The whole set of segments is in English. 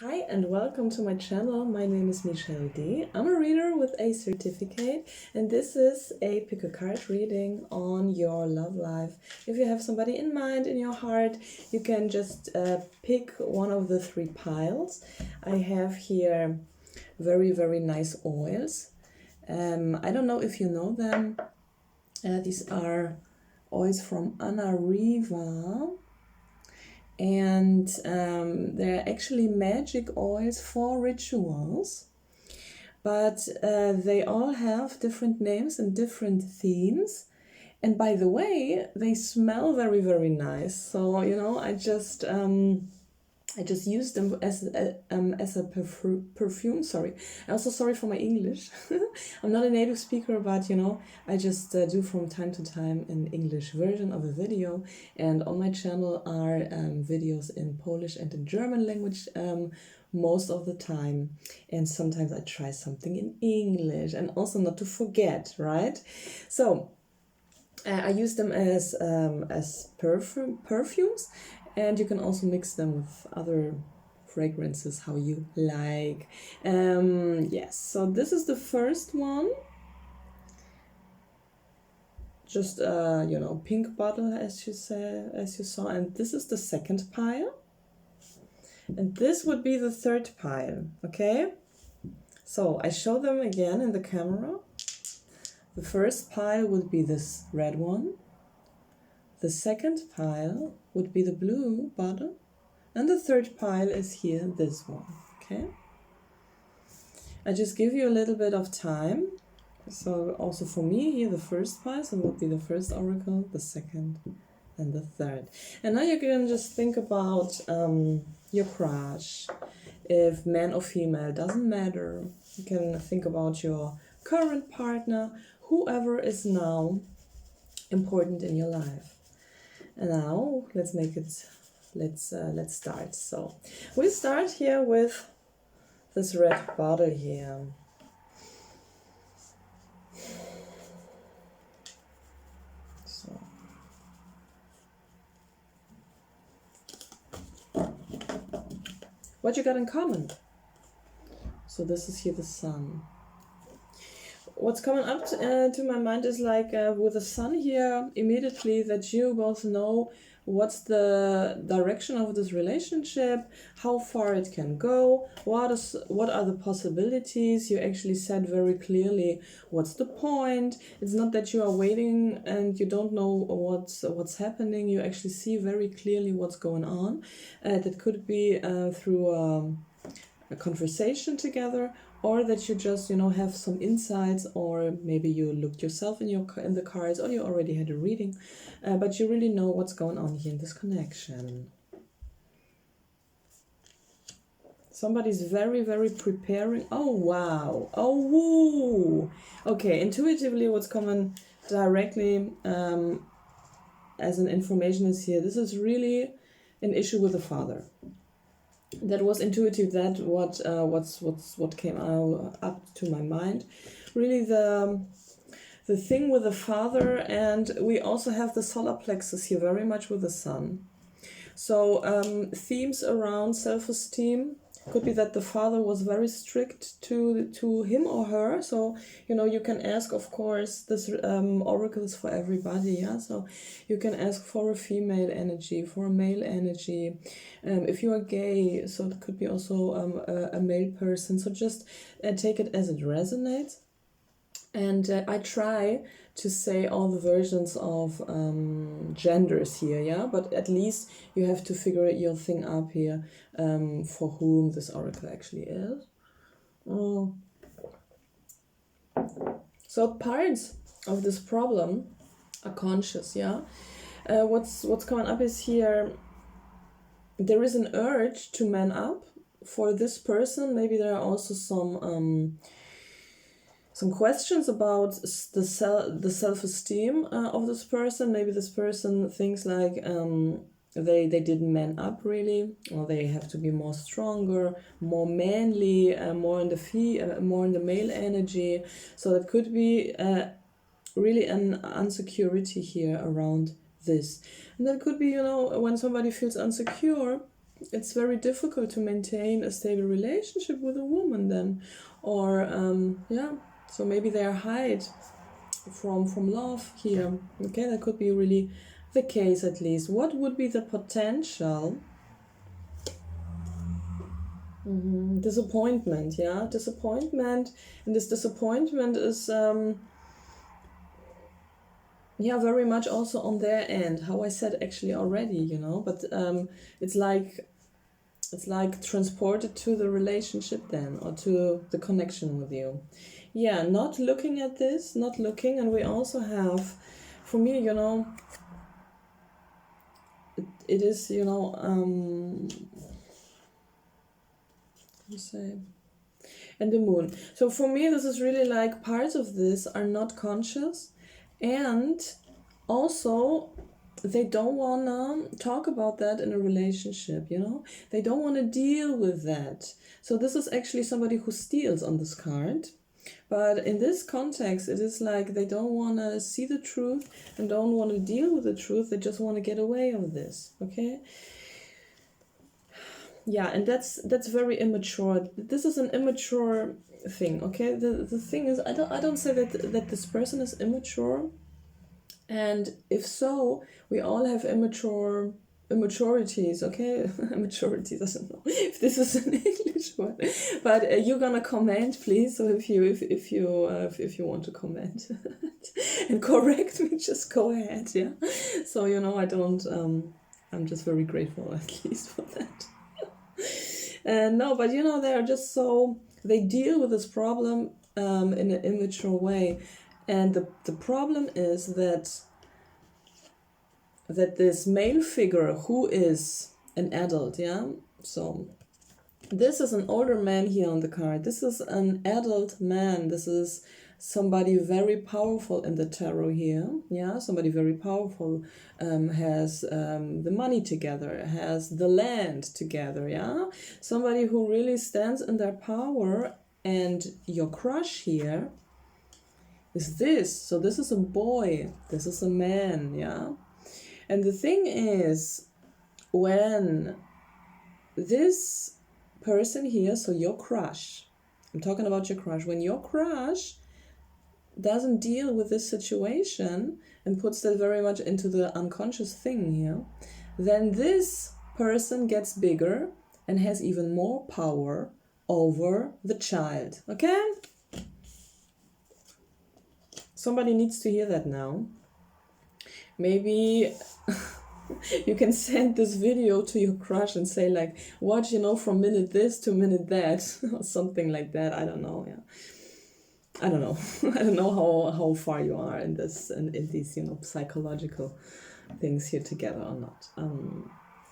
Hi and welcome to my channel. My name is Michelledirelle. I'm a reader with a certificate and this is a pick a card reading on your love life. If you have somebody in mind in your heart, you can just pick one of the three piles. I have here very nice oils. I don't know if you know them. These are oils from Anna Riva. And they're actually magic oils for rituals, but they all have different names and different themes. And by the way, they smell very nice. So I just use them as a perfume. Sorry, I'm also sorry for my English. I'm not a native speaker, but I just do from time to time an English version of a video. And on my channel are videos in Polish and in German language most of the time. And sometimes I try something in English, and also not to forget, right? So I use them as perfumes, and you can also mix them with other fragrances how you like. Yes, so this is the first one. Just pink bottle, as you saw, and this is the second pile, and this would be the third pile. Okay, so I show them again in the camera. The first pile would be this red one. The second pile would be the blue bottle. And the third pile is here, this one, okay? I just give you a little bit of time. So also for me here, the first pile, so it would be the first oracle, the second, and the third. And now you can just think about your crush. If man or female, doesn't matter. You can think about your current partner, whoever is now important in your life. And now let's start. So we start here with this red bottle here. So what you got in common? So this is here the sun. What's coming up to my mind is like with the sun here, immediately that you both know what's the direction of this relationship, how far it can go, what are the possibilities. You actually said very clearly what's the point. It's not that you are waiting and you don't know what's happening. You actually see very clearly what's going on. That could be through a conversation together, or that you just have some insights, or maybe you looked yourself in the cards, or you already had a reading, but you really know what's going on here in this connection. Somebody's very preparing. Oh wow, oh woo. Okay, intuitively what's coming directly as an information is here, this is really an issue with the father. That was intuitive. That what came up to my mind. Really the thing with the father, and we also have the solar plexus here very much with the sun. So themes around self-esteem. Could be that the father was very strict to him or her. So you can ask, of course, this oracle is for everybody, yeah. So you can ask for a female energy, for a male energy. If you are gay, so it could be also a male person. So just take it as it resonates. And I try to say all the versions of genders here, yeah? But at least you have to figure your thing up here for whom this oracle actually is. So parts of this problem are conscious, yeah? What's coming up is here, there is an urge to man up for this person. Maybe there are also some questions about the self-esteem of this person. Maybe this person thinks like they didn't man up really, or they have to be more stronger, more manly, more in the male energy. So that could be really an insecurity here around this. And that could be when somebody feels insecure, it's very difficult to maintain a stable relationship with a woman then. Or, yeah, so maybe they hide from love here. Okay, that could be really the case at least. What would be the potential? Disappointment, yeah, disappointment. And this disappointment is, yeah, very much also on their end, how I said actually already, you know, but it's like transported to the relationship then, or to the connection with you. Yeah, not looking at this, not looking. And we also have, for me, you know, it is, you know, you say, and the moon. So for me, this is really like parts of this are not conscious, and also they don't want to talk about that in a relationship, you know, they don't want to deal with that. So this is actually somebody who steals on this card. But in this context, it is like they don't want to see the truth and don't want to deal with the truth. They just want to get away with this, okay? Yeah, and that's very immature. This is an immature thing, okay? The thing is, I don't say that this person is immature. And if so, we all have immaturities, okay? Immaturities, I don't know if this is an English word, but you're gonna comment, please. So if you want to comment and correct me, just go ahead, yeah. So you know, I don't. I'm just very grateful at least for that. And no, but you know, they are just so, they deal with this problem in an immature way. And the problem is that this male figure who is an adult, yeah? So this is an older man here on the card. This is an adult man. This is somebody very powerful in the tarot here, yeah? Somebody very powerful, has the money together, has the land together, yeah? Somebody who really stands in their power. And your crush here is this. So this is a boy, this is a man, yeah? And the thing is, when this person here, so your crush, I'm talking about your crush, when your crush doesn't deal with this situation and puts that very much into the unconscious thing here, then this person gets bigger and has even more power over the child, okay? Somebody needs to hear that now. Maybe you can send this video to your crush and say like, watch, you know, from minute this to minute that, or something like that. I don't know, yeah. I don't know. I don't know how far you are in this and in these, you know, psychological things here together or not.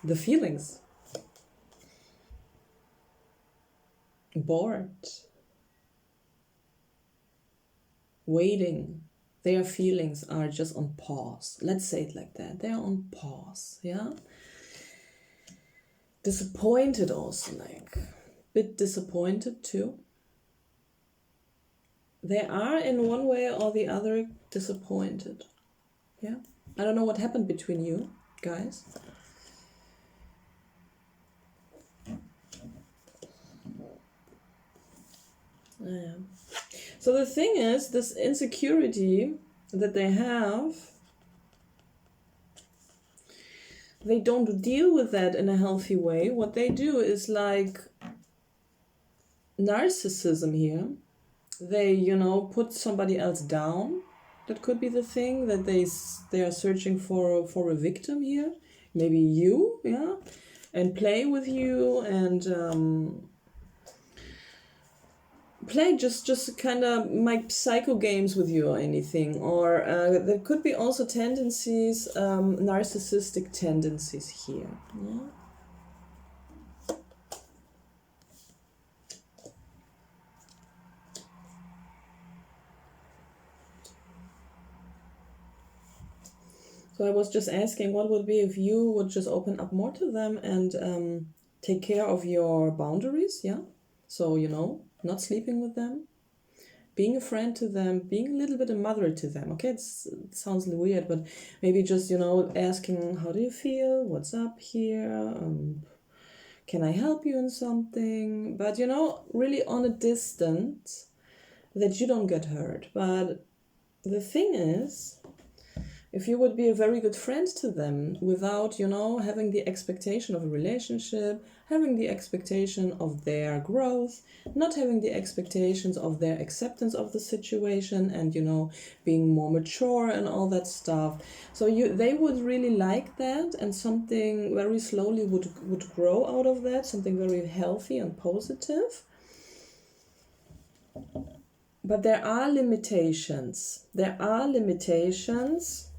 The feelings. Bored. Waiting. Their feelings are just on pause. Let's say it like that. They are on pause, yeah? Disappointed also, like, bit disappointed too. They are in one way or the other disappointed, yeah? I don't know what happened between you guys. Yeah. So the thing is, this insecurity that they have, they don't deal with that in a healthy way. What they do is like narcissism here. They, you know, put somebody else down. That could be the thing, that they are searching for a victim here. Maybe you, yeah, and play with you and play just kind of like psycho games with you or anything. Or there could be also tendencies, narcissistic tendencies here, yeah. So I was just asking, what would be if you would just open up more to them and take care of your boundaries, yeah? So, you know, not sleeping with them, being a friend to them, being a little bit a mother to them, okay? It sounds weird, but maybe just, you know, asking, how do you feel? What's up here? can I help you in something? But you know, really on a distance, that you don't get hurt. But the thing is, if you would be a very good friend to them without, you know, having the expectation of a relationship, having the expectation of their growth, not having the expectations of their acceptance of the situation, and, you know, being more mature and all that stuff. So they would really like that, and something very slowly would grow out of that, something very healthy and positive. But there are limitations. There are limitations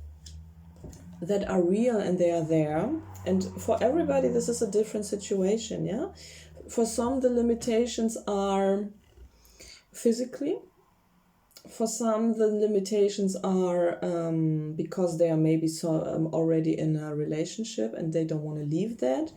that are real, and they are there. And for everybody, this is a different situation, yeah? For some, the limitations are physically. For some, the limitations are because they are maybe already in a relationship and they don't want to leave that,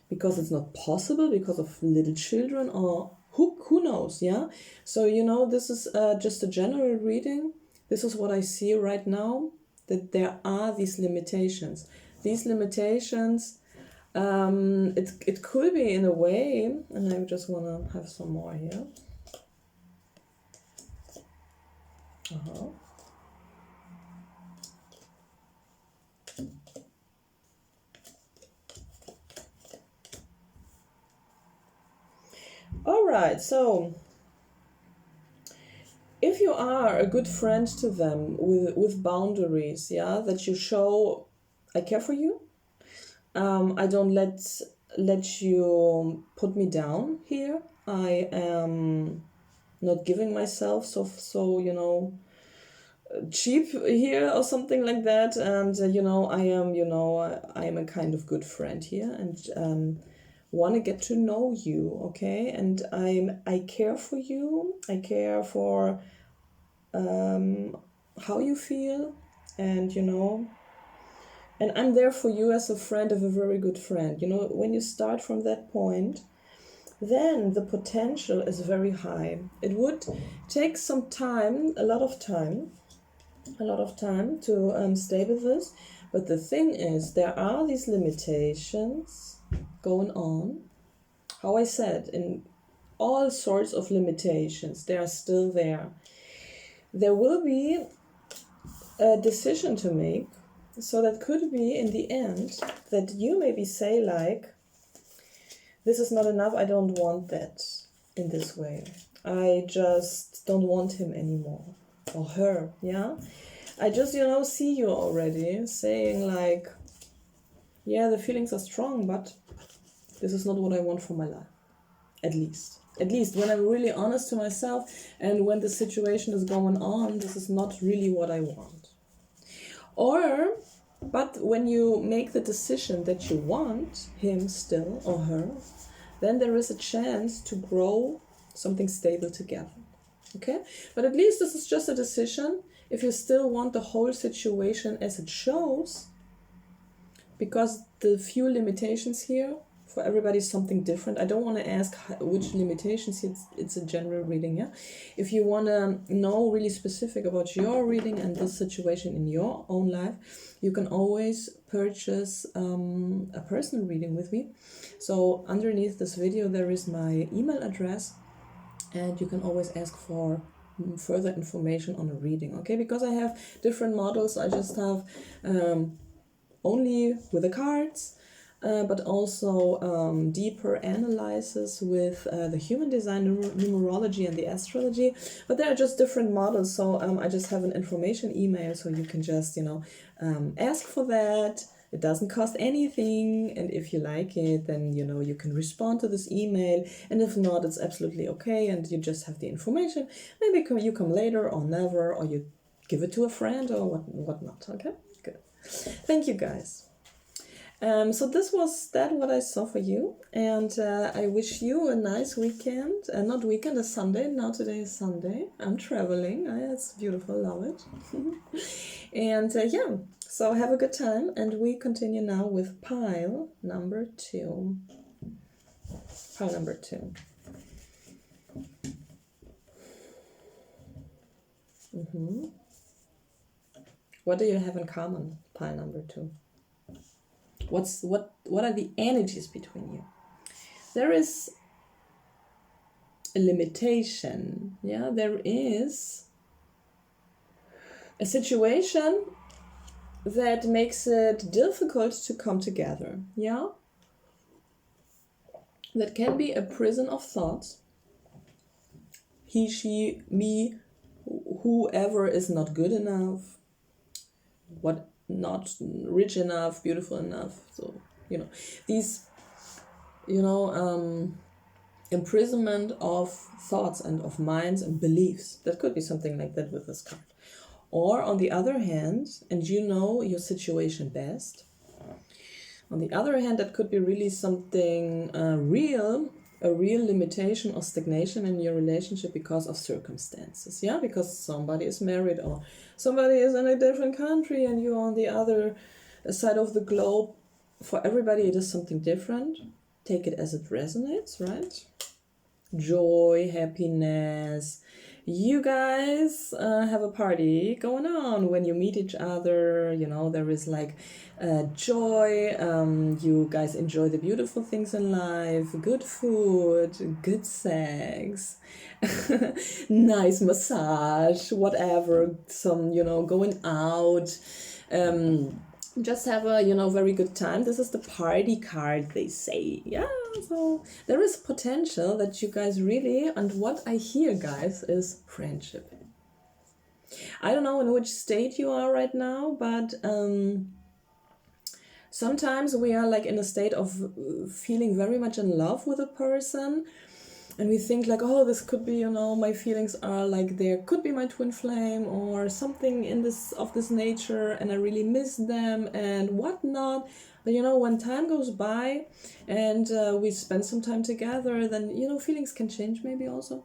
because it's not possible, because of little children, or who knows, yeah? So, you know, this is just a general reading. This is what I see right now, that there are these limitations. These limitations, it could be in a way, and I just want to have some more here. All right, so if you are a good friend to them with boundaries, yeah, that you show, I care for you. I don't let you put me down here. I am not giving myself so you know, cheap here or something like that. And you know, I am a kind of good friend here, and want to get to know you, okay? And I care for you. I care for how you feel, and you know, and I'm there for you as a friend of a very good friend. You know, when you start from that point, then the potential is very high. It would take some time, a lot of time to stay with this. But the thing is, there are these limitations going on. How I said, in all sorts of limitations, they are still there. There will be a decision to make. So that could be in the end that you maybe say, like, this is not enough, I don't want that in this way. I just don't want him anymore. Or her, yeah? I just, you know, see you already saying, like, yeah, the feelings are strong, but this is not what I want for my life. At least when I'm really honest to myself, and when the situation is going on, this is not really what I want. But when you make the decision that you want him still, or her, then there is a chance to grow something stable together. Okay? But at least this is just a decision. If you still want the whole situation as it shows, because the few limitations here, for everybody is something different. I don't want to ask which limitations, it's a general reading, yeah? If you want to know really specific about your reading and this situation in your own life, you can always purchase a personal reading with me. So underneath this video there is my email address, and you can always ask for further information on a reading, okay? Because I have different models. I just have only with the cards, but also deeper analysis with the human design, numerology, and the astrology. But there are just different models, so I just have an information email, so you can just, you know, ask for that. It doesn't cost anything, and if you like it, then, you know, you can respond to this email, and if not, it's absolutely okay, and you just have the information. Maybe you come later or never, or you give it to a friend or whatnot, okay? Good. Thank you, guys. So this was what I saw for you, and I wish you a nice weekend. Not weekend, a Sunday. Now today is Sunday. I'm traveling. It's beautiful, love it. And yeah, so have a good time, and we continue now with pile number 2. Pile number 2. What do you have in common, pile number 2? What are the energies between you? there is a limitation. Yeah, there is a situation that makes it difficult to come together. Yeah, that can be a prison of thoughts. He, she, me, whoever is not good enough, what not rich enough, beautiful enough. So, these, imprisonment of thoughts and of minds and beliefs. That could be something like that with this card. Or on the other hand, and you know your situation best, on the other hand, that could be really something real, a real limitation or stagnation in your relationship because of circumstances. Yeah, because somebody is married or somebody is in a different country and you're on the other side of the globe. For everybody, it is something different. Take it as it resonates, right? Joy, happiness. You guys have a party going on when you meet each other. There is like joy. You guys enjoy the beautiful things in life, good food, good sex, nice massage, whatever. Some, going out. Just have a very good time. This is the party card, they say. Yeah, so there is potential that you guys really, and what I hear, guys, is friendship. I don't know in which state you are right now, but sometimes we are like in a state of feeling very much in love with a person, and we think like, oh, this could be, my feelings are like, there could be my twin flame or something in this nature, and I really miss them and whatnot. But when time goes by and we spend some time together, then feelings can change maybe also.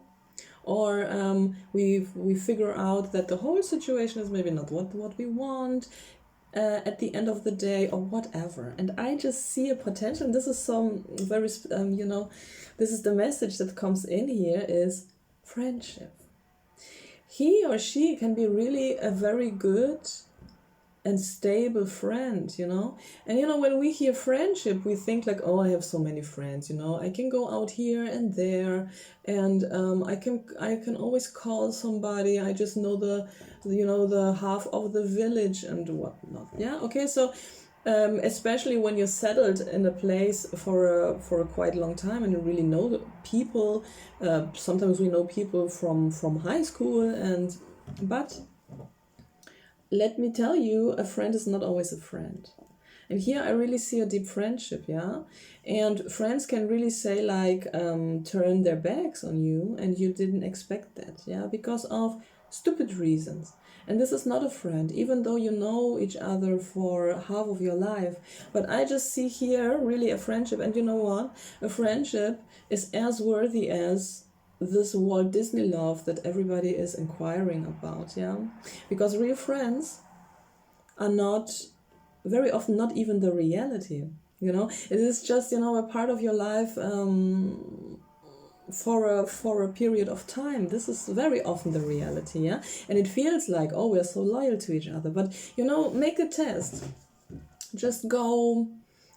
Or we figure out that the whole situation is maybe not what we want at the end of the day, or whatever. And I just see a potential, and this is some very this is the message that comes in here, is friendship. He or she can be really a very good and stable friend, and when we hear friendship, we think like, oh, I have so many friends, I can go out here and there, and I can always call somebody. I just know the half of the village and whatnot. Yeah, okay, so especially when you're settled in a place for a quite long time and you really know the people. Sometimes we know people from high school, but let me tell you, a friend is not always a friend. And here I really see a deep friendship, yeah? And friends can really say like, turn their backs on you, and you didn't expect that, yeah? Because of stupid reasons. And this is not a friend, even though you know each other for half of your life. But I just see here really a friendship. And you know what? A friendship is as worthy as this Walt Disney love that everybody is inquiring about, yeah? Because real friends are not, very often, not even the reality, It is just, a part of your life for a period of time. This is very often the reality, yeah? And it feels like, oh, we're so loyal to each other. But, make a test. Just go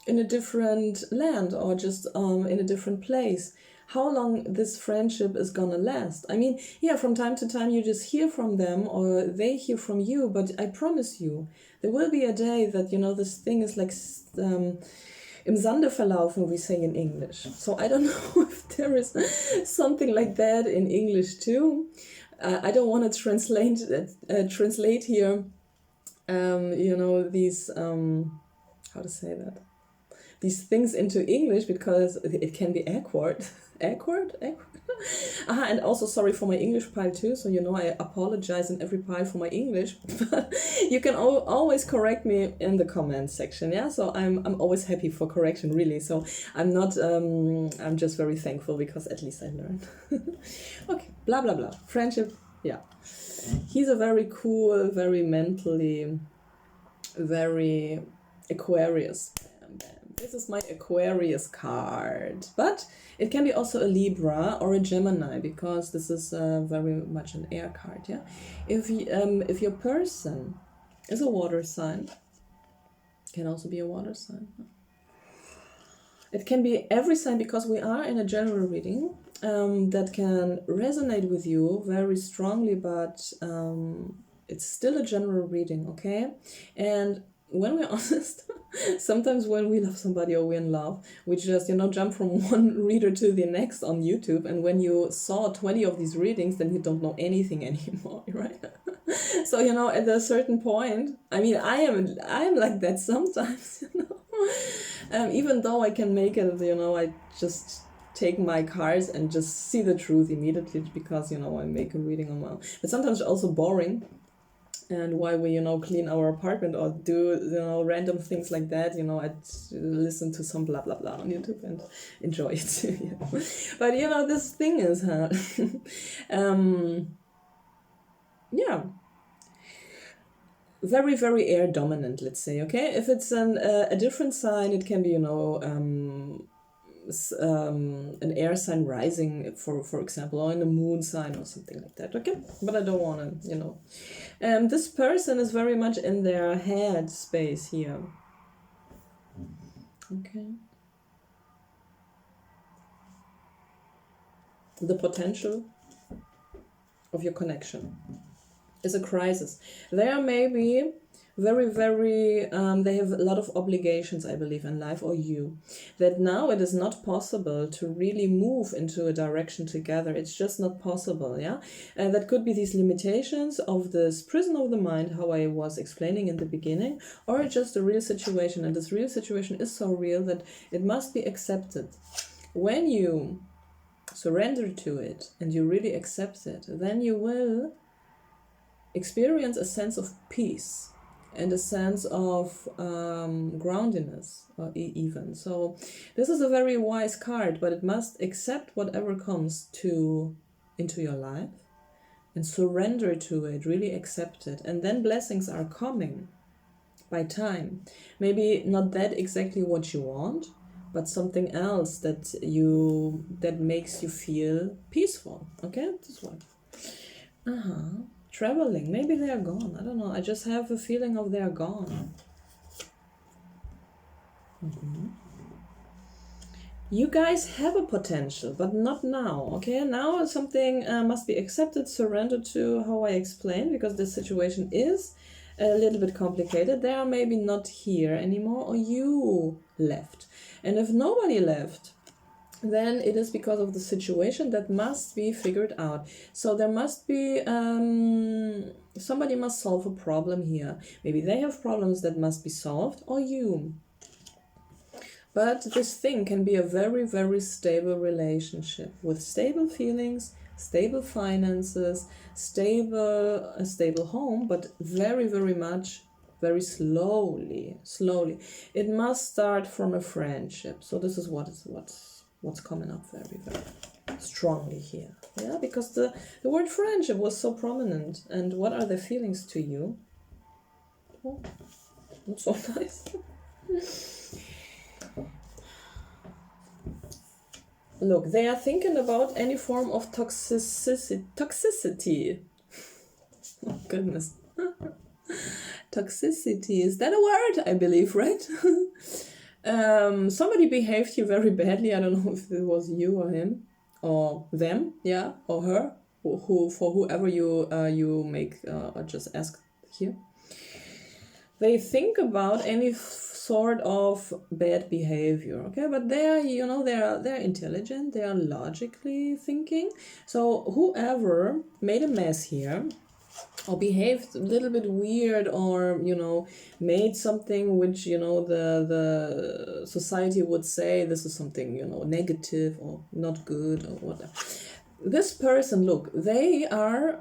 in a different land, or just in a different place. How long this friendship is gonna last. I mean, yeah, from time to time you just hear from them or they hear from you, but I promise you, there will be a day that, this thing is like im Sande verlaufen, we say in English. So I don't know if there is something like that in English too. I don't want to translate here, these, how to say that? These things into English, because it can be awkward. awkward? And also sorry for my English pile too, so I apologize in every pile for my English. But you can always correct me in the comments section, yeah? So I'm always happy for correction, really. So I'm not, I'm just very thankful, because at least I learned. Okay, blah, blah, blah. Friendship, yeah. He's a very cool, very mentally, very Aquarius. This is my Aquarius card, but it can be also a Libra or a Gemini, because this is very much an air card, yeah? If your person is a water sign, can also be a water sign. It can be every sign, because we are in a general reading that can resonate with you very strongly, but it's still a general reading, okay? And when we're honest, sometimes when we love somebody or we're in love, we just, jump from one reader to the next on YouTube. And when you saw 20 of these readings, then you don't know anything anymore, right? So, at a certain point, I mean, I am like that sometimes, even though I can make it, I just take my cards and just see the truth immediately, because, I make a reading on my own. But sometimes it's also boring. And while we, clean our apartment or do, random things like that, I'd listen to some blah, blah, blah on YouTube and enjoy it. But, this thing is, yeah, very, very air dominant, let's say, okay? If it's a different sign, it can be, an air sign rising, for example, or in a moon sign or something like that, okay? But I don't want to, this person is very much in their head space here. Okay. The potential of your connection is a crisis. They are maybe very, very, they have a lot of obligations, I believe, in life, or you, that now it is not possible to really move into a direction together. It's just not possible, yeah? That could be these limitations of this prison of the mind, how I was explaining in the beginning, or just a real situation. And this real situation is so real that it must be accepted. When you surrender to it and you really accept it, then you will experience a sense of peace and a sense of groundedness, even. So this is a very wise card, but it must accept whatever comes into your life and surrender to it, really accept it. And then blessings are coming by time. Maybe not that exactly what you want, but something else that makes you feel peaceful. Okay, this one. Traveling, maybe they are gone. I don't know. I just have a feeling of they are gone. You guys have a potential, but not now. Okay, now something must be accepted, surrendered to, how I explained, because the situation is a little bit complicated. They are maybe not here anymore, or you left. And if nobody left, then it is because of the situation that must be figured out. So there must be, somebody must solve a problem here. Maybe they have problems that must be solved, or you. But this thing can be a very, very stable relationship with stable feelings, stable finances, a stable home, but very, very much, very slowly. It must start from a friendship. So this is what's coming up very, very strongly here. Yeah, because the word friendship was so prominent. And what are the feelings to you? Oh, not so nice. Look, they are thinking about any form of toxicity. Oh, goodness. Toxicity, is that a word? I believe, right? Somebody behaved here very badly. I don't know if it was you or him or them, yeah, or her, who for whoever you make or just ask here. They think about any sort of bad behavior, okay, but they're intelligent, they are logically thinking. So whoever made a mess here, or behaved a little bit weird, or made something which the society would say this is something negative or not good or whatever, this person, look, they are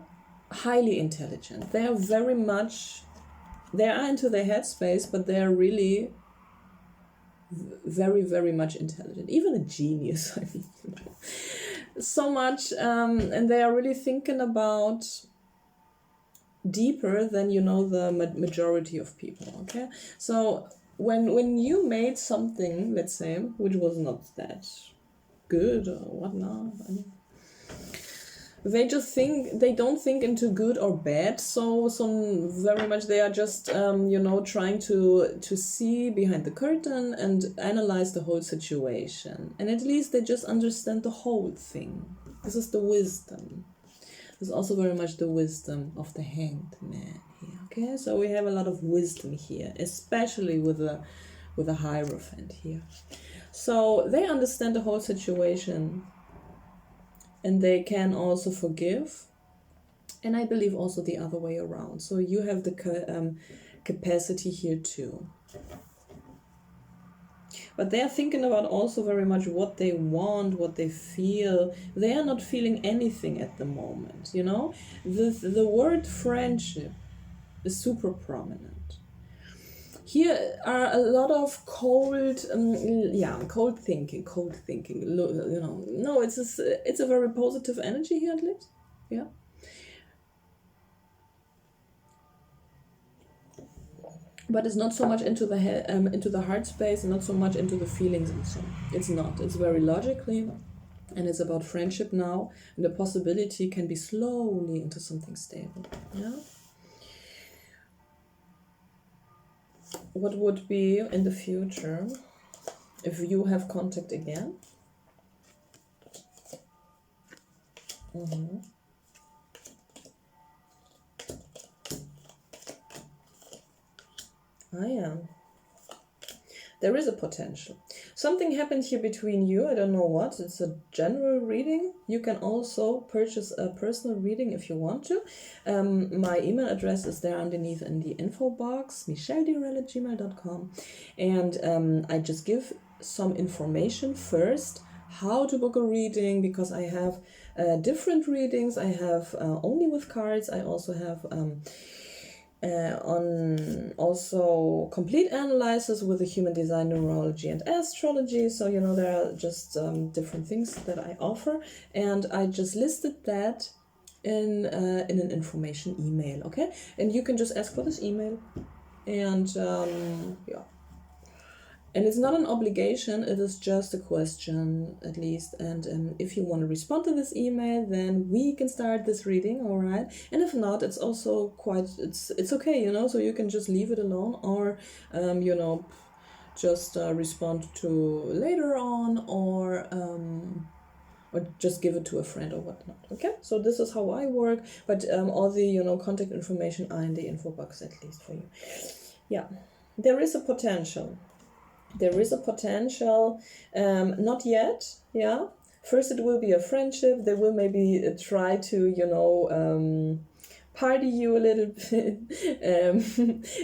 highly intelligent, they are very much, they are into their headspace, but they are really very, very much intelligent, even a genius. I mean, so much, and they are really thinking about deeper than the majority of people. Okay, so when you made something, let's say, which was not that good or whatnot, they just think, they don't think into good or bad, so very much they are just trying to see behind the curtain and analyze the whole situation, and at least they just understand the whole thing. This is the wisdom. This is also very much the wisdom of the Hanged Man here. Okay, so we have a lot of wisdom here, especially with a Hierophant here. So they understand the whole situation, and they can also forgive, and I believe also the other way around. So you have the capacity here too. But they are thinking about also very much what they want, what they feel. They are not feeling anything at the moment, you know? The word friendship is super prominent. Here are a lot of cold thinking, you know. No, it's a very positive energy here at least, yeah. But it's not so much into the head, into the heart space, and not so much into the feelings and so on. It's not. It's very logically, and it's about friendship now, and the possibility can be slowly into something stable, yeah. What would be in the future if you have contact again? There is a potential. Something happened here between you, I don't know what. It's a general reading. You can also purchase a personal reading if you want to. My email address is there underneath in the info box, Michelledirelle@gmail.com. And I just give some information first, how to book a reading, because I have different readings. I have only with cards. I also have on also complete analysis with the human design, neurology, and astrology. So you know, there are just different things that I offer, and I just listed that in an information email. Okay, and you can just ask for this email, and yeah. And it's not an obligation, it is just a question, at least. And if you want to respond to this email, then we can start this reading, all right? And if not, it's also quite, it's okay, you know? So you can just leave it alone, or, just respond to later on, or just give it to a friend or whatnot, okay? So this is how I work, but all the, contact information are in the info box, at least for you. Yeah, there is a potential. There is a potential, not yet, yeah. First it will be a friendship, they will maybe try to, party you a little bit.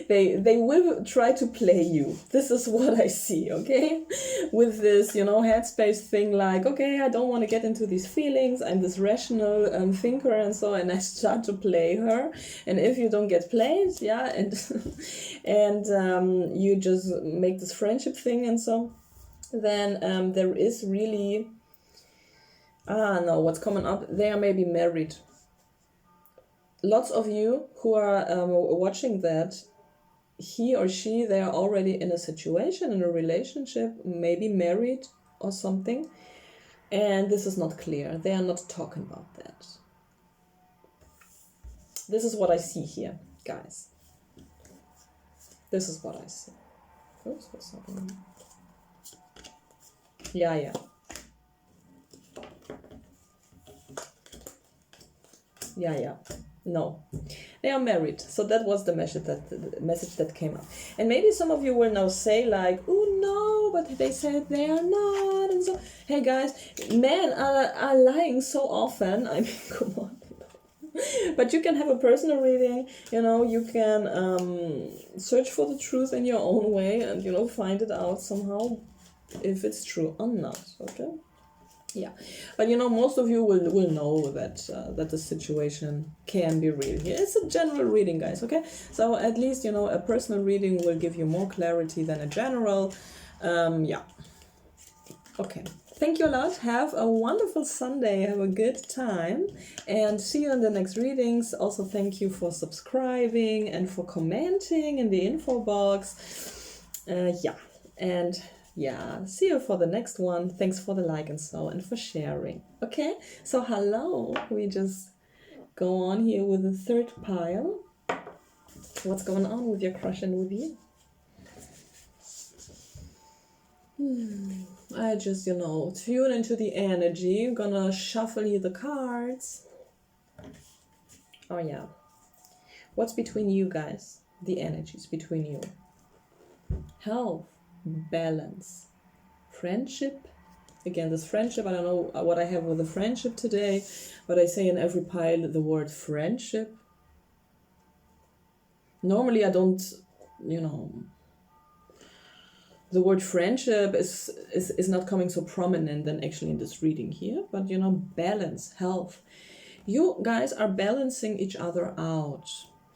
They will try to play you. This is what I see, okay? With this, headspace thing, like, okay, I don't want to get into these feelings, I'm this rational thinker and so, and I start to play her. And if you don't get played, yeah, and and you just make this friendship thing and so, then there is really, what's coming up, they are maybe married. Lots of you who are watching that, he or she, they are already in a situation, in a relationship, maybe married or something, and this is not clear. They are not talking about that. This is what I see here, guys. This is what I see. Oops, what's happening? Yeah. No, they are married. So that was the message that came up. And maybe some of you will now say like, oh no, but they said they are not. And so, hey guys, men are lying so often. I mean, come on. But you can have a personal reading, you can search for the truth in your own way and, find it out somehow if it's true or not, okay? Yeah, but most of you will know that that the situation can be real here. It's a general reading, guys, okay? So at least, a personal reading will give you more clarity than a general. Yeah. Okay. Thank you a lot. Have a wonderful Sunday. Have a good time. And see you in the next readings. Also, thank you for subscribing and for commenting in the info box. Yeah. And Yeah, see you for the next one. Thanks for the like and so, and for sharing. Okay, so hello. We just go on here with the third pile. What's going on with your crush and with you? I just, tune into the energy. I'm gonna shuffle here the cards. Oh yeah. What's between you guys? The energies between you. Health, balance, friendship. Again, this friendship, I don't know what I have with the friendship today, but I say in every pile the word friendship. Normally I don't, the word friendship is not coming so prominent than actually in this reading here, but balance, health. You guys are balancing each other out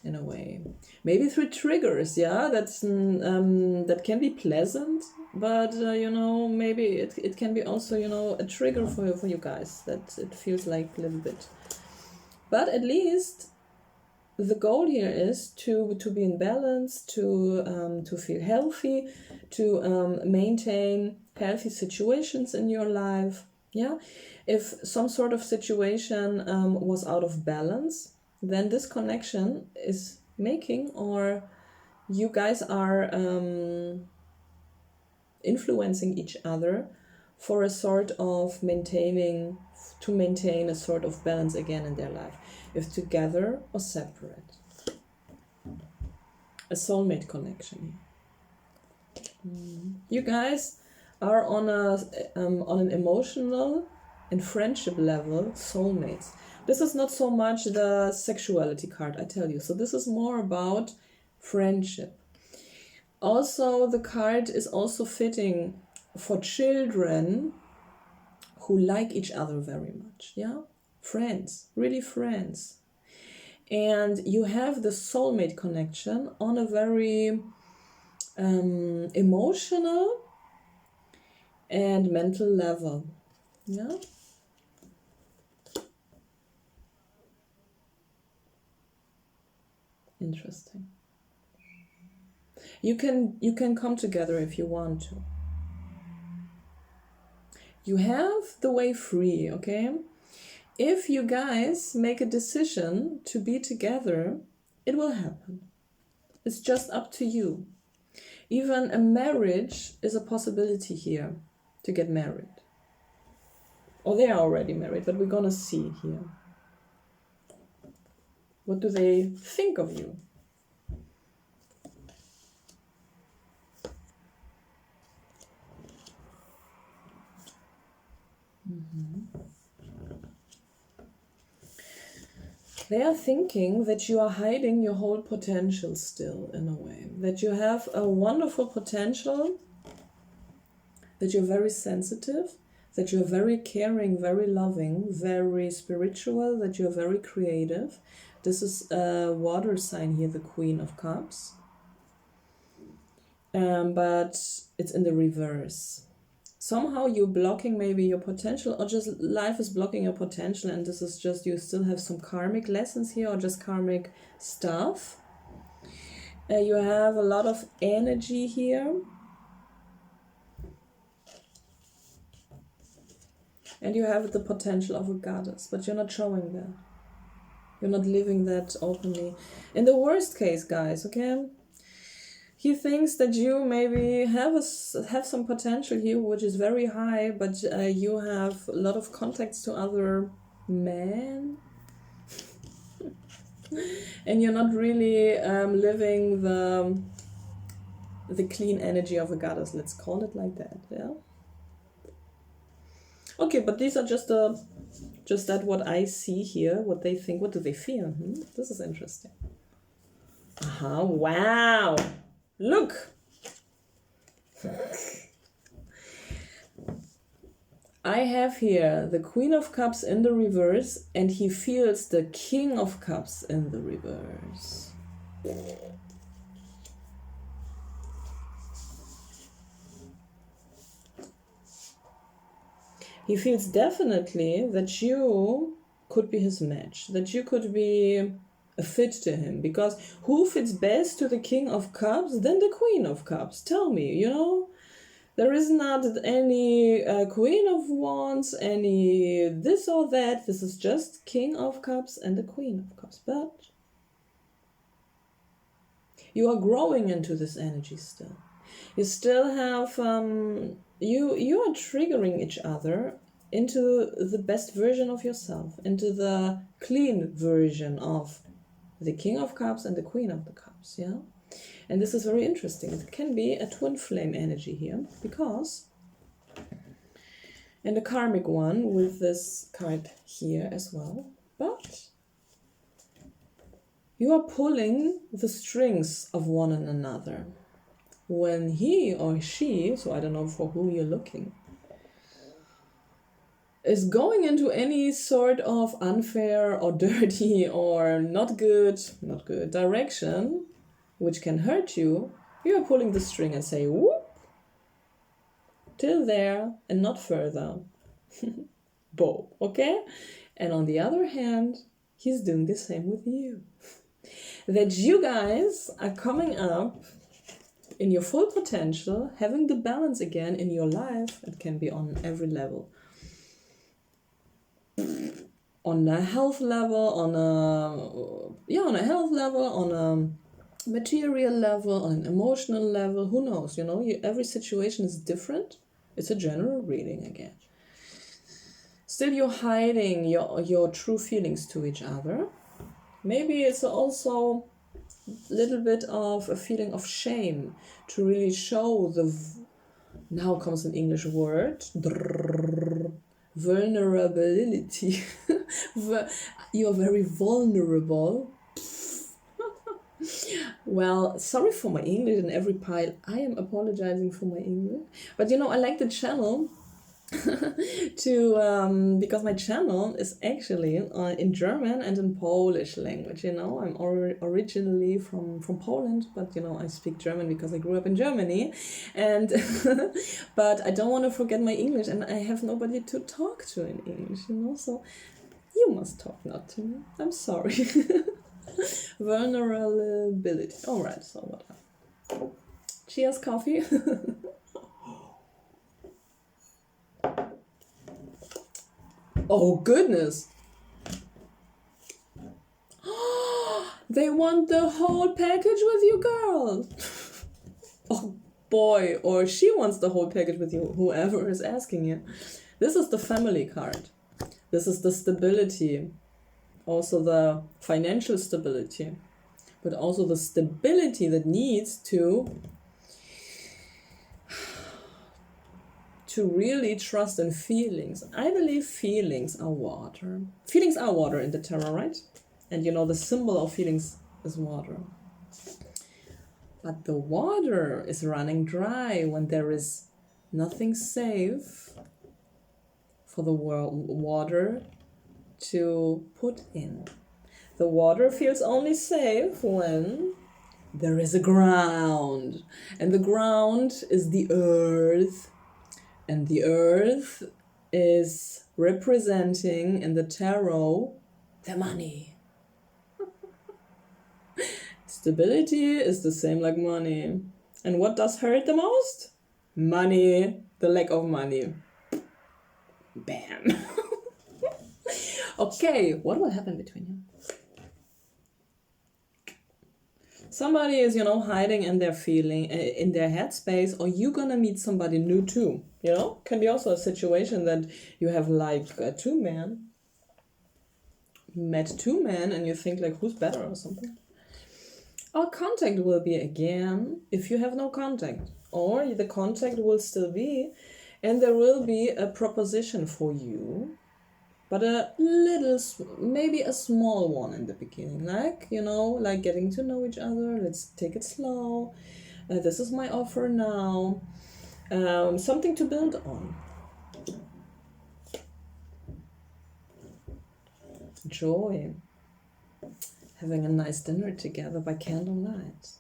in a way. Maybe through triggers, yeah, that can be pleasant, but maybe it can be also a trigger for you guys, that it feels like a little bit. But at least the goal here is to be in balance, to feel healthy, to maintain healthy situations in your life. Yeah, if some sort of situation was out of balance, then this connection is making, or you guys are influencing each other for a sort of maintain a sort of balance again in their life, if together or separate. A soulmate connection. You guys are on an emotional and friendship level soulmates. This is not so much the sexuality card, I tell you. So this is more about friendship. Also, the card is also fitting for children who like each other very much. Yeah, friends, really friends. And you have the soulmate connection on a very emotional and mental level. Yeah. Interesting. You can come together if you want to. You have the way free, okay? If you guys make a decision to be together, it will happen. It's just up to you. Even a marriage is a possibility here, to get married. Or they are already married, but we're gonna see here. What do they think of you? They are thinking that you are hiding your whole potential still, in a way. That you have a wonderful potential, that you're very sensitive, that you're very caring, very loving, very spiritual, that you're very creative. This is a water sign here, the Queen of Cups. But it's in the reverse. Somehow you're blocking maybe your potential, or just life is blocking your potential, and this is just you still have some karmic lessons here, or just karmic stuff. You have a lot of energy here. And you have the potential of a goddess, but you're not showing that. You're not living that openly. In the worst case, guys, okay? He thinks that you maybe have some potential here, which is very high, but you have a lot of contacts to other men. And you're not really living the clean energy of a goddess, let's call it like that, yeah? Okay, but these are just that what I see here, what they think, what do they feel? This is interesting. Wow! Look! I have here the Queen of Cups in the reverse, and he feels the King of Cups in the reverse. He feels definitely that you could be his match, that you could be a fit to him, because who fits best to the King of Cups than the Queen of Cups? Tell me, There is not any Queen of Wands, any this or that. This is just King of Cups and the Queen of Cups. But you are growing into this energy still. You still have you are triggering each other into the best version of yourself, into the clean version of the King of Cups and the Queen of the Cups, yeah? And this is very interesting. It can be a twin flame energy here, because and the karmic one with this card here as well, but you are pulling the strings of one another. When he or she, so I don't know for who you're looking, is going into any sort of unfair or dirty or not good direction, which can hurt you, you are pulling the string and say, whoop, till there and not further. Bow, okay? And on the other hand, he's doing the same with you. That you guys are coming up in your full potential, having the balance again in your life. It can be on every level. On a health level, on a health level, on a material level, on an emotional level, who knows, you know, every situation is different. It's a general reading again. Still you're hiding your true feelings to each other. Maybe it's also a little bit of a feeling of shame to really show the, now comes an English word, vulnerability. You're very vulnerable. Well, sorry for my English in every pile. I am apologizing for my English. But you know, I like the channel to because my channel is actually in German and in Polish language. You know, I'm originally from Poland, but you know, I speak German because I grew up in Germany, and but I don't want to forget my English, and I have nobody to talk to in English. You know, so you must talk, not to me. I'm sorry. Vulnerability. All right. So what? Cheers, coffee. Oh, goodness. They want the whole package with you, girl. Oh, boy. Or she wants the whole package with you, whoever is asking you. This is the family card. This is the stability. Also the financial stability. But also the stability that needs to really trust in feelings. I believe feelings are water. Feelings are water in the tarot, right? And you know, the symbol of feelings is water. But the water is running dry when there is nothing safe for the water to put in. The water feels only safe when there is a ground. And the ground is the earth. And the earth is representing in the tarot the money. Stability is the same like money. And what does hurt the most? Money, the lack of money. Bam. Okay, what will happen between you? Somebody is, you know, hiding in their feeling, in their headspace, or you're gonna meet somebody new too. You know, can be also a situation that you have like met two men, and you think like, who's better or something. Or contact will be again if you have no contact, or the contact will still be, and there will be a proposition for you. But a little, maybe a small one in the beginning, like, you know, like getting to know each other. Let's take it slow. This is my offer now. Something to build on. Joy. Having a nice dinner together by candlelight.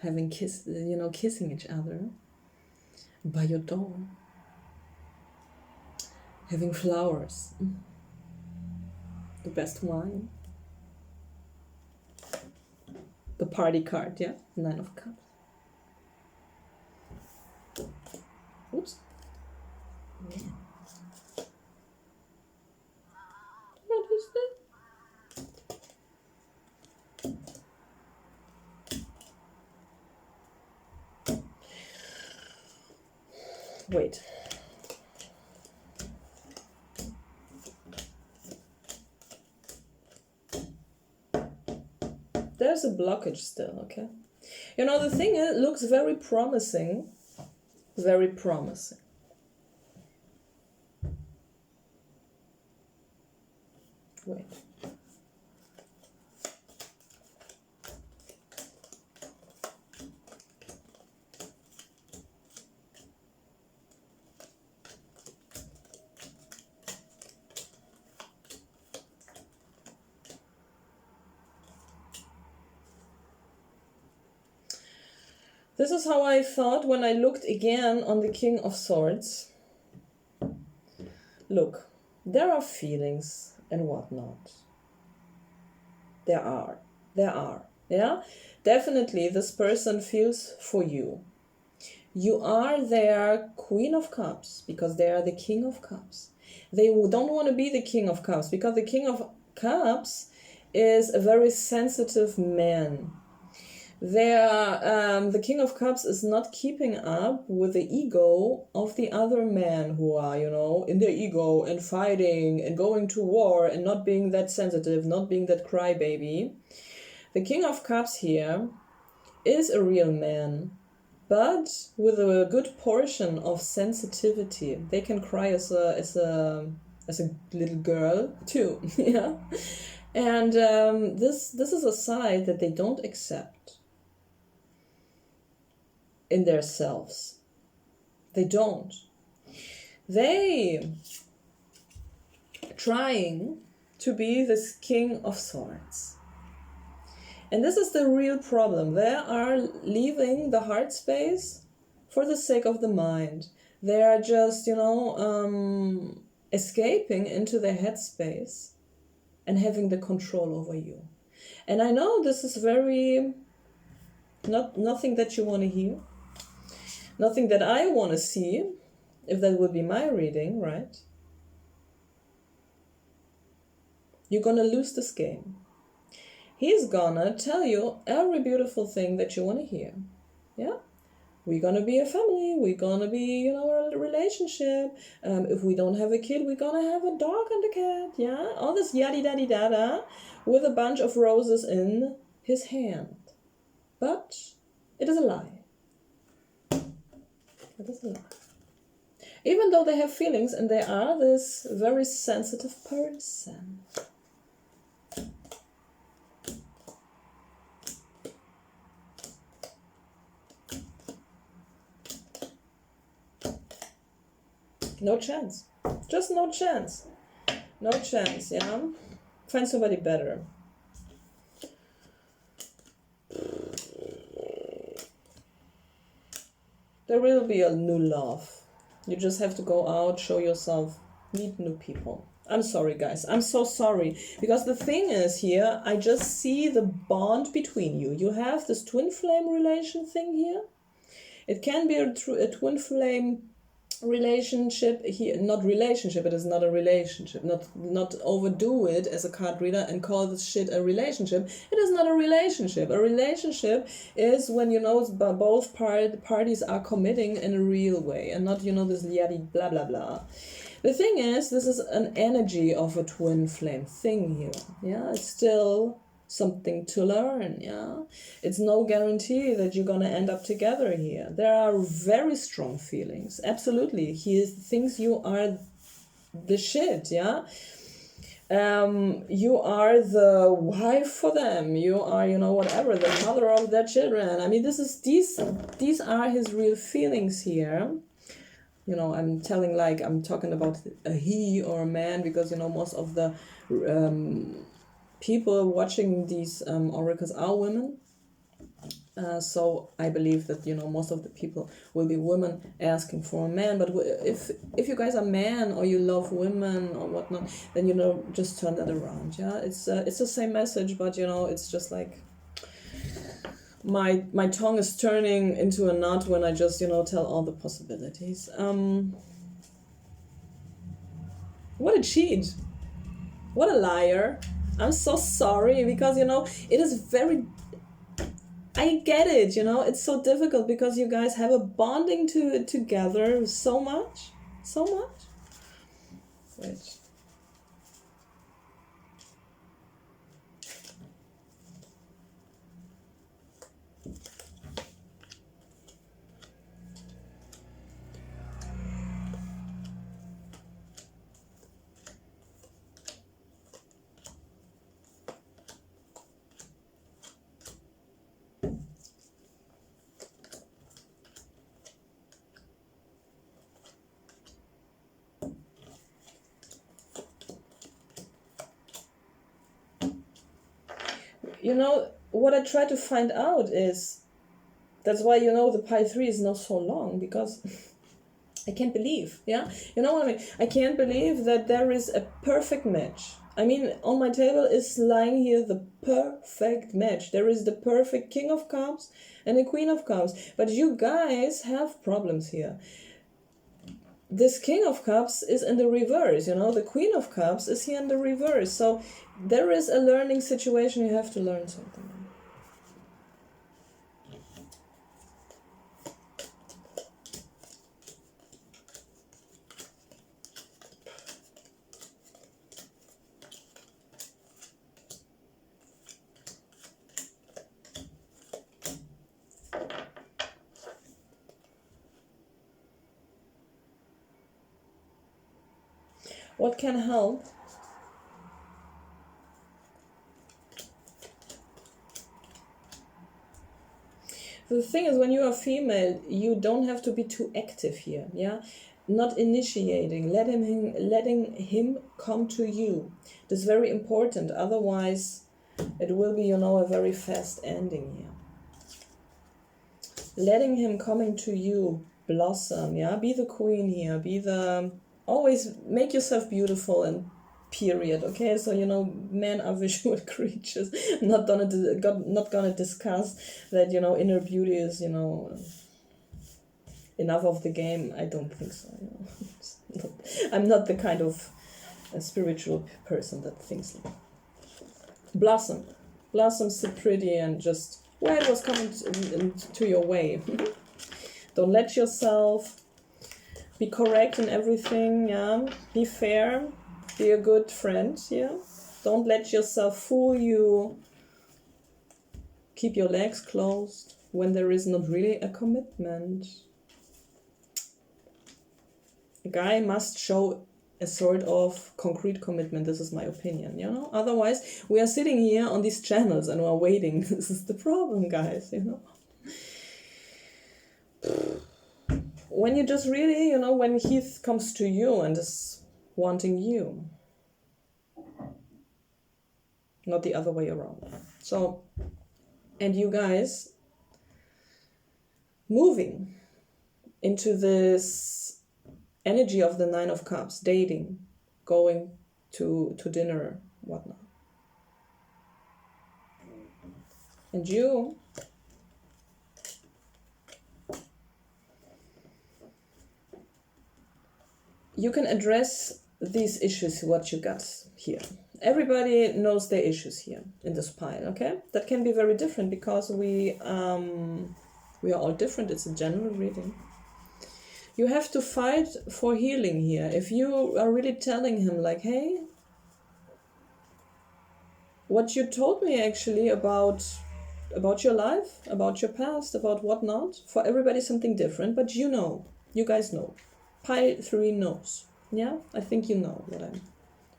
Having kissing each other by your door. Having flowers, the best wine, the party card, yeah, 9 of Cups. Wait. There's a blockage still, okay? You know, the thing is, it looks very promising. Very promising. Wait. This is how I thought when I looked again on the King of Swords. Look, there are feelings and whatnot. There are, yeah? Definitely this person feels for you. You are their Queen of Cups because they are the King of Cups. They don't want to be the King of Cups because the King of Cups is a very sensitive man. The King of Cups is not keeping up with the ego of the other men who are, you know, in their ego and fighting and going to war and not being that sensitive, not being that crybaby. The King of Cups here is a real man, but with a good portion of sensitivity. They can cry as a little girl too, yeah. And this is a side that they don't accept in themselves. They don't. They trying to be this King of Swords. And this is the real problem. They are leaving the heart space for the sake of the mind. They are just, you know, escaping into their head space and having the control over you. And I know this is very, nothing that you want to hear. Nothing that I want to see, if that would be my reading, right? You're gonna lose this game. He's gonna tell you every beautiful thing that you want to hear. Yeah? We're gonna be a family. We're gonna be, you know, a relationship. If we don't have a kid, we're gonna have a dog and a cat. Yeah? All this yaddy-daddy-dada with a bunch of roses in his hand. But it is a lie. It is a lie. Even though they have feelings and they are this very sensitive person. No chance. Just no chance. No chance, yeah? Find somebody better. There will be a new love. You just have to go out, show yourself, meet new people. I'm sorry, guys. I'm so sorry. Because the thing is here, I just see the bond between you. You have this twin flame relation thing here. It can be a twin flame relationship here. Not relationship, it is not a relationship. Not overdo it as a card reader and call this shit a relationship. It is not a relationship. A relationship is when, you know, both parties are committing in a real way and not, you know, this yaddy blah blah blah. The thing is, this is an energy of a twin flame thing here. Yeah, it's still something to learn. Yeah, it's no guarantee that you're gonna end up together here. There are very strong feelings. Absolutely, he thinks you are the shit. Yeah, you are the wife for them. You are, you know, whatever, the mother of their children. I mean, these are his real feelings here. You know, I'm talking about a he or a man because, you know, most of the people watching these oracles are women. So I believe that, you know, most of the people will be women asking for a man. But if you guys are men or you love women or whatnot, then, you know, just turn that around. Yeah, it's the same message, but, you know, it's just like my tongue is turning into a knot when I just, you know, tell all the possibilities. What a cheat! What a liar! I'm so sorry because, you know, it is very I get it, you know, it's so difficult because you guys have a bonding together so much. So much. Wait. You know, what I try to find out is, that's why, you know, the pi 3 is not so long, because I can't believe, yeah? You know what I mean? I can't believe that there is a perfect match. I mean, on my table is lying here the perfect match. There is the perfect King of Cups and the Queen of Cups. But you guys have problems here. This King of Cups is in the reverse, you know? The Queen of Cups is here in the reverse. So there is a learning situation. You have to learn something. What can help? The thing is, when you are female, you don't have to be too active here, yeah? Not initiating, letting him come to you. This is very important, otherwise it will be, you know, a very fast ending here. Letting him coming to you, blossom, yeah? Be the queen here, be the... Always make yourself beautiful and period, okay? So, you know, men are visual creatures. Not gonna discuss that, you know, inner beauty is, you know, enough of the game. I don't think so, you know. I'm not the kind of a spiritual person that thinks like blossom. Blossom's so pretty, and just where it was coming to your way. Don't let yourself... Be correct in everything, yeah. Be fair. Be a good friend, yeah. Don't let yourself fool you. Keep your legs closed when there is not really a commitment. A guy must show a sort of concrete commitment. This is my opinion, you know. Otherwise, we are sitting here on these channels and we're waiting. This is the problem, guys, you know. When you just really, you know, when he comes to you and is wanting you, not the other way around. So, and you guys moving into this energy of the Nine of Cups, dating, going to dinner, whatnot. And you can address these issues, what you got here. Everybody knows their issues here in this pile, okay? That can be very different because we are all different. It's a general reading. You have to fight for healing here. If you are really telling him like, hey, what you told me actually about your life, about your past, about whatnot, for everybody something different, but you know, you guys know. Pi 3 knows. Yeah, I think you know what I'm...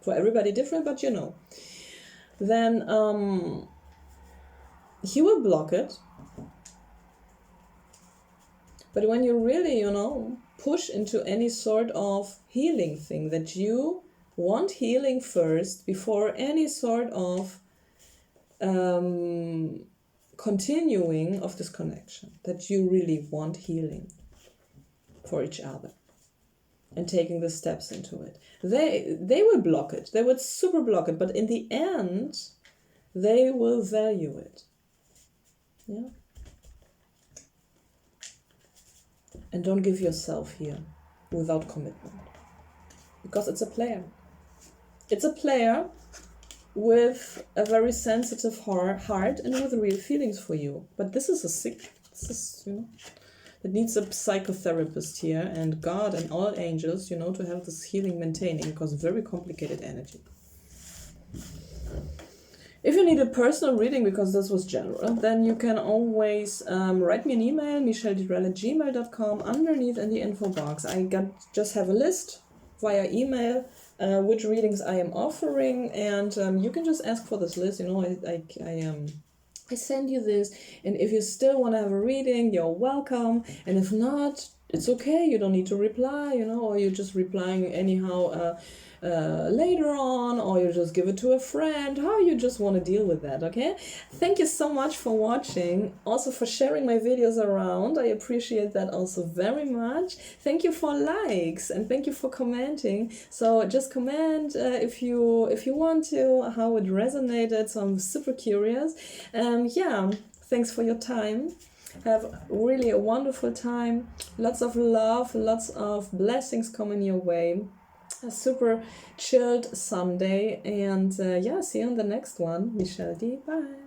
For everybody different, but you know. Then he will block it. But when you really, you know, push into any sort of healing thing, that you want healing first before any sort of continuing of this connection, that you really want healing for each other and taking the steps into it. They will block it. They would super block it. But in the end, they will value it. Yeah. And don't give yourself here without commitment. Because it's a player. It's a player. with a very sensitive heart and with real feelings for you. But this is it needs a psychotherapist here and God and all angels, to have this healing maintaining, because very complicated energy. If you need a personal reading, because this was general, then you can always write me an email, Michelledirelle@gmail.com, underneath in the info box. Just have a list via email which readings I am offering, and you can just ask for this list. I send you this, and if you still want to have a reading, you're welcome, and if not, it's okay. You don't need to reply, or you're just replying anyhow later on, or you just give it to a friend, how you just want to deal with that. Okay, thank you so much for watching, also for sharing my videos around. I appreciate that also very much. Thank you for likes, and thank you for commenting. So just comment if you want to, how it resonated. So I'm super curious. Thanks for your time. Have really a wonderful time. Lots of love, lots of blessings coming your way. A super chilled Sunday, and see you on the next one. Michelle D. Bye.